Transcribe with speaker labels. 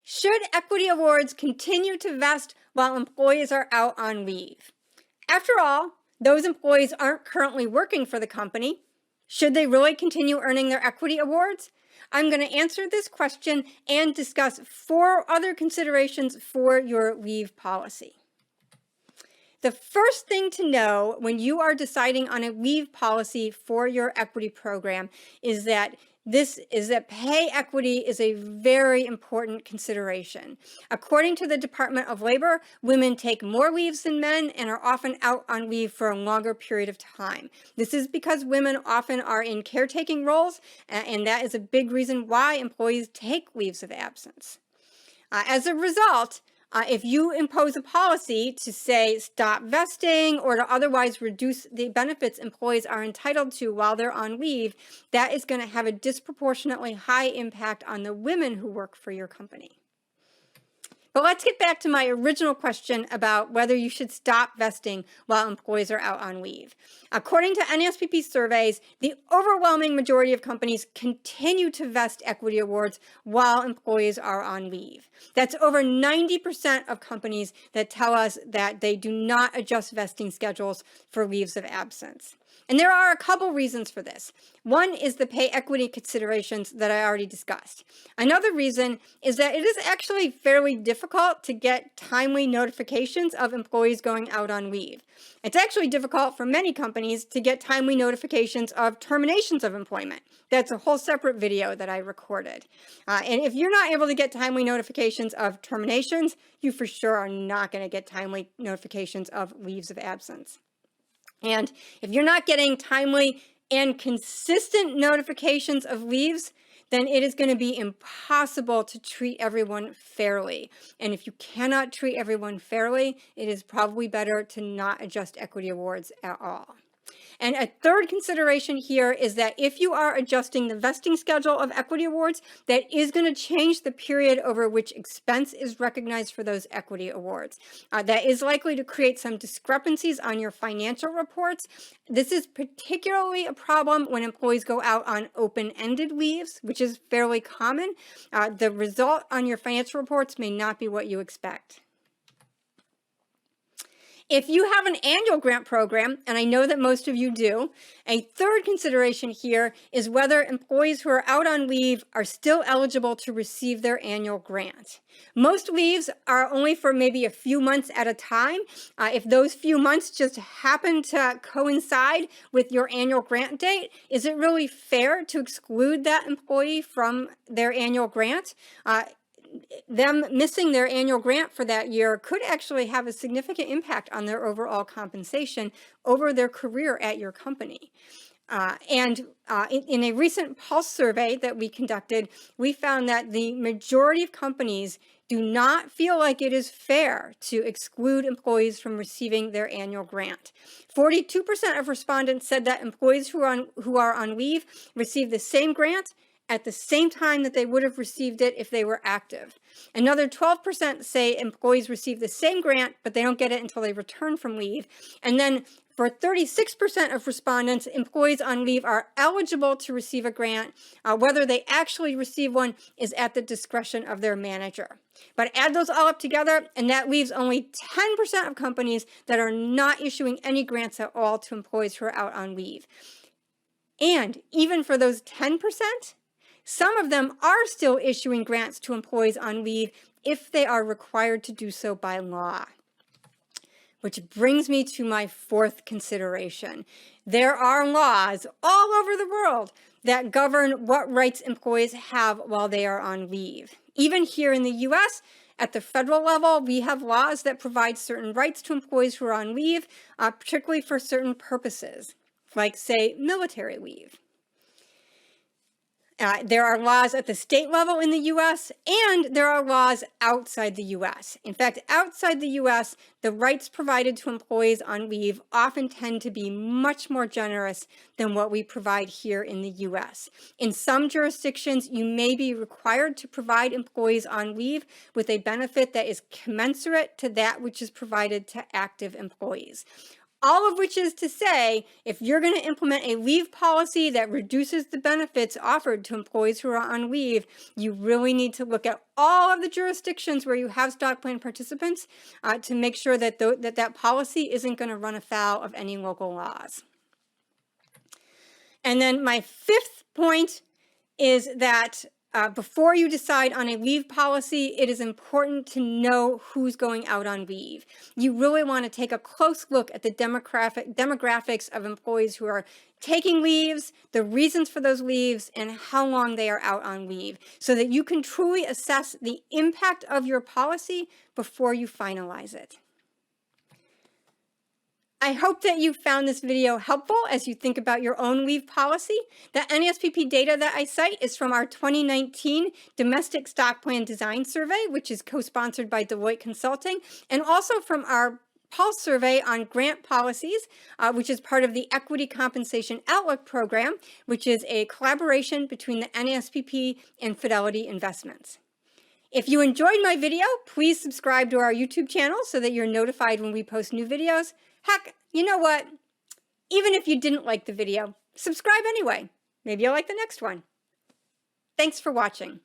Speaker 1: Should equity awards continue to vest while employees are out on leave? After all, those employees aren't currently working for the company. Should they really continue earning their equity awards? I'm going to answer this question and discuss 4 other considerations for your leave policy. The first thing to know when you are deciding on a leave policy for your equity program is that pay equity is a very important consideration. According to the Department of Labor, women take more leaves than men and are often out on leave for a longer period of time. This is because women often are in caretaking roles, and that is a big reason why employees take leaves of absence. As a result, if you impose a policy to say stop vesting or to otherwise reduce the benefits employees are entitled to while they're on leave, that is going to have a disproportionately high impact on the women who work for your company. But let's get back to my original question about whether you should stop vesting while employees are out on leave. According to NASPP surveys, the overwhelming majority of companies continue to vest equity awards while employees are on leave. That's over 90% of companies that tell us that they do not adjust vesting schedules for leaves of absence. And there are a couple reasons for this. One is the pay equity considerations that I already discussed. Another reason is that it is actually fairly difficult to get timely notifications of employees going out on leave. It's actually difficult for many companies to get timely notifications of terminations of employment. That's a whole separate video that I recorded. And if you're not able to get timely notifications of terminations, you for sure are not going to get timely notifications of leaves of absence. And if you're not getting timely and consistent notifications of leaves, then it is going to be impossible to treat everyone fairly. And if you cannot treat everyone fairly, it is probably better to not adjust equity awards at all. And a third consideration here is that if you are adjusting the vesting schedule of equity awards, that is going to change the period over which expense is recognized for those equity awards. That is likely to create some discrepancies on your financial reports. This is particularly a problem when employees go out on open-ended leaves, which is fairly common. The result on your financial reports may not be what you expect. If you have an annual grant program, and I know that most of you do, a third consideration here is whether employees who are out on leave are still eligible to receive their annual grant. Most leaves are only for maybe a few months at a time. If those few months just happen to coincide with your annual grant date, is it really fair to exclude that employee from their annual grant? Them missing their annual grant for that year could actually have a significant impact on their overall compensation over their career at your company. In a recent Pulse survey that we conducted, we found that the majority of companies do not feel like it is fair to exclude employees from receiving their annual grant. 42% of respondents said that employees who are on leave receive the same grant at the same time that they would have received it if they were active. Another 12% say employees receive the same grant, but they don't get it until they return from leave. And then for 36% of respondents, employees on leave are eligible to receive a grant. Whether they actually receive one is at the discretion of their manager. But add those all up together, and that leaves only 10% of companies that are not issuing any grants at all to employees who are out on leave. And even for those 10%, some of them are still issuing grants to employees on leave if they are required to do so by law. Which brings me to my fourth consideration. There are laws all over the world that govern what rights employees have while they are on leave. Even here in the US, at the federal level, we have laws that provide certain rights to employees who are on leave, particularly for certain purposes, like, say, military leave. There are laws at the state level in the U.S., and there are laws outside the U.S. In fact, outside the U.S., the rights provided to employees on leave often tend to be much more generous than what we provide here in the U.S. In some jurisdictions, you may be required to provide employees on leave with a benefit that is commensurate to that which is provided to active employees. All of which is to say, if you're going to implement a leave policy that reduces the benefits offered to employees who are on leave, you really need to look at all of the jurisdictions where you have stock plan participants to make sure that that policy isn't going to run afoul of any local laws. And then my fifth point is that before you decide on a leave policy, it is important to know who's going out on leave. You really want to take a close look at the demographics of employees who are taking leaves, the reasons for those leaves, and how long they are out on leave, so that you can truly assess the impact of your policy before you finalize it. I hope that you found this video helpful as you think about your own leave policy. The NASPP data that I cite is from our 2019 Domestic Stock Plan Design Survey, which is co-sponsored by Deloitte Consulting, and also from our Pulse survey on grant policies, which is part of the Equity Compensation Outlook program, which is a collaboration between the NASPP and Fidelity Investments. If you enjoyed my video, please subscribe to our YouTube channel so that you're notified when we post new videos. Heck, you know what? Even if you didn't like the video, subscribe anyway. Maybe you'll like the next one. Thanks for watching.